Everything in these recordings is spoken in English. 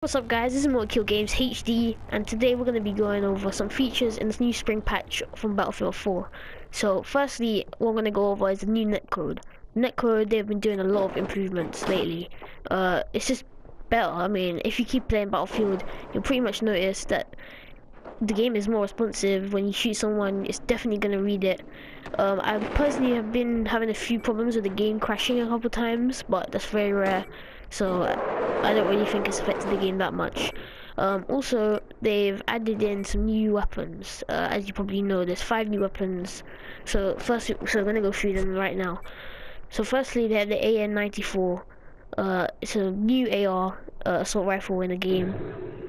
What's up guys, this is Kill Games HD, and today we're going to be going over some features in this new spring patch from Battlefield 4. So firstly, what we're going to go over is the new netcode. Netcode, they've been doing a lot of improvements lately. It's just better. I mean, if you keep playing Battlefield, you'll pretty much notice that the game is more responsive. When you shoot someone, it's definitely going to read it. I personally have been having a few problems with the game crashing a couple times, but that's very rare, so I don't really think it's affected the game that much. Also, they've added in some new weapons. As you probably know, there's 5 new weapons. So we're gonna go through them right now. So firstly, they have the AN-94. It's a new AR assault rifle in the game.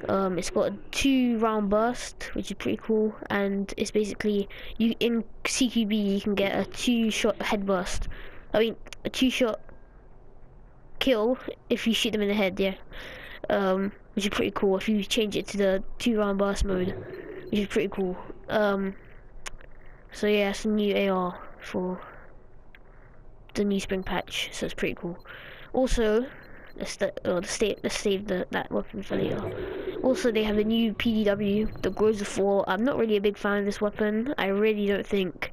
It's got a 2-round burst, which is pretty cool, and it's basically in CQB you can get a 2-shot head burst. I mean, a 2-shot kill if you shoot them in the head, yeah. Which is pretty cool if you change it to the 2-round burst mode, which is pretty cool. So yeah, it's a new AR for the new spring patch, so it's pretty cool. Also, let's save that weapon for later. Also, they have the new PDW, the Groza 4. I'm not really a big fan of this weapon. I really don't think.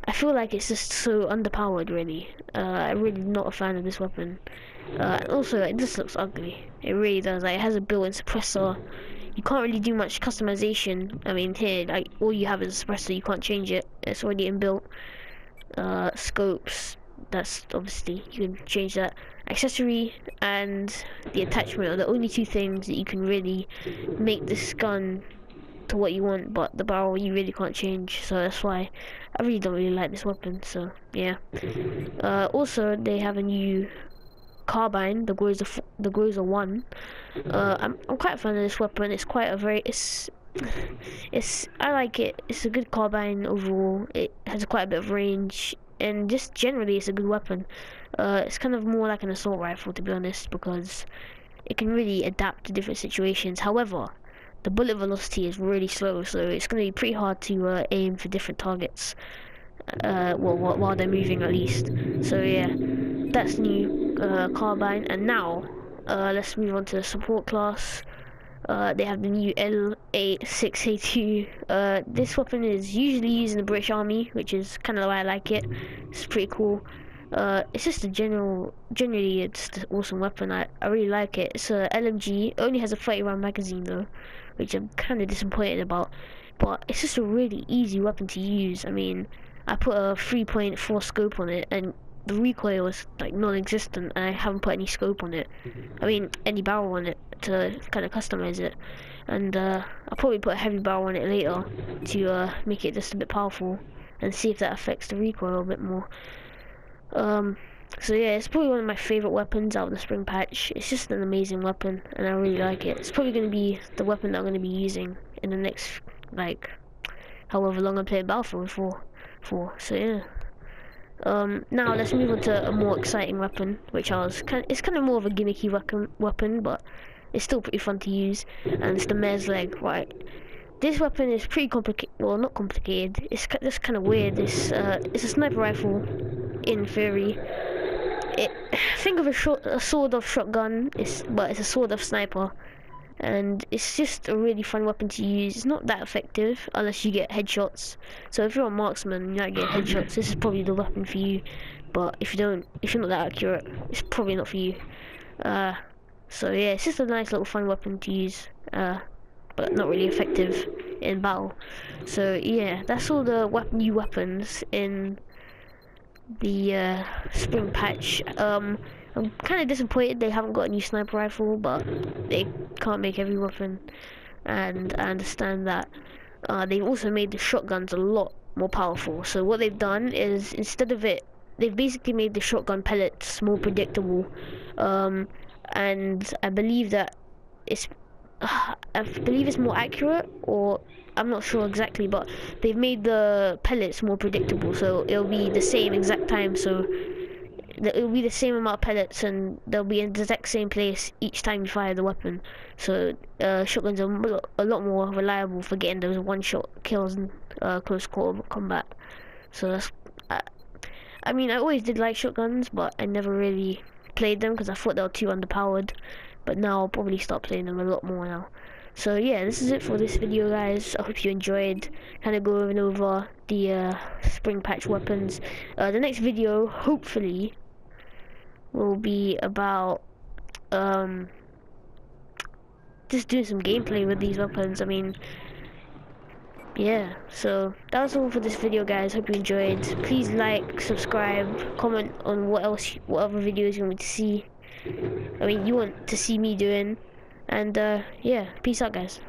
I feel like it's just so underpowered, really. I'm really not a fan of this weapon. And also, it just looks ugly. It really does. Like, it has a built-in suppressor. You can't really do much customization. I mean, here, like, all you have is a suppressor. You can't change it. It's already inbuilt. Scopes. That's obviously, you can change that. Accessory and the attachment are the only 2 things that you can really make this gun to what you want, but the barrel you really can't change, so that's why I really don't really like this weapon. So yeah. Also, they have a new carbine, the Groza 1. I'm quite a fan of this weapon. It's quite a very I like it. It's a good carbine overall. It has quite a bit of range, and just generally it's a good weapon. It's kind of more like an assault rifle, to be honest, because it can really adapt to different situations. However, the bullet velocity is really slow, so it's going to be pretty hard to aim for different targets, while they're moving at least. So yeah, that's new carbine. And now let's move on to the support class. They have the new L86A2. This weapon is usually used in the British Army, which is kind of why I like it. It's pretty cool. It's just generally it's an awesome weapon. I really like it. It's a LMG. It only has a 30-round magazine though, which I'm kind of disappointed about. But it's just a really easy weapon to use. I mean, I put a 3.4 scope on it, and the recoil is like non-existent, and I haven't put any scope on it. I mean, any barrel on it to kind of customize it. And I'll probably put a heavy barrel on it later to make it just a bit powerful, and see if that affects the recoil a bit more. So yeah, it's probably one of my favorite weapons out of the spring patch. It's just an amazing weapon, and I really like it. It's probably going to be the weapon that I'm going to be using in the next, like, however long I play Battlefield for. So yeah. Now let's move on to a more exciting weapon, which it's kind of more of a gimmicky weapon, but it's still pretty fun to use, and it's the mare's leg. Right, this weapon is pretty complicated. Well, not complicated. It's just kind of weird. It's a sniper rifle, in theory. Think of a sword-off shotgun, but it's a sword-off sniper, and it's just a really fun weapon to use. It's not that effective unless you get headshots. So if you're a marksman, you might get headshots. This is probably the weapon for you. But if you're not that accurate, it's probably not for you. So yeah, it's just a nice little fun weapon to use, but not really effective in battle. So yeah, that's all the new weapons in the spring patch. I'm kind of disappointed they haven't got a new sniper rifle, but they can't make every weapon, and I understand that. They've also made the shotguns a lot more powerful. So what they've done is, instead of it, they've basically made the shotgun pellets more predictable, and I believe that it's more accurate, or I'm not sure exactly, but they've made the pellets more predictable, so it'll be the same exact time. So it'll be the same amount of pellets, and they'll be in the exact same place each time you fire the weapon. So shotguns are a lot more reliable for getting those one-shot kills in close quarter combat. So that's I mean, I always did like shotguns, but I never really played them because I thought they were too underpowered. but now I'll probably start playing them a lot more now. So yeah, this is it for this video, guys. I hope you enjoyed kind of going over the spring patch weapons. The next video, hopefully, will be about just doing some gameplay with these weapons. I mean, yeah, so that was all for this video, guys. Hope you enjoyed. Please like, subscribe, comment on what other videos you want me to see. I mean, you want to see me doing. And yeah, peace out, guys.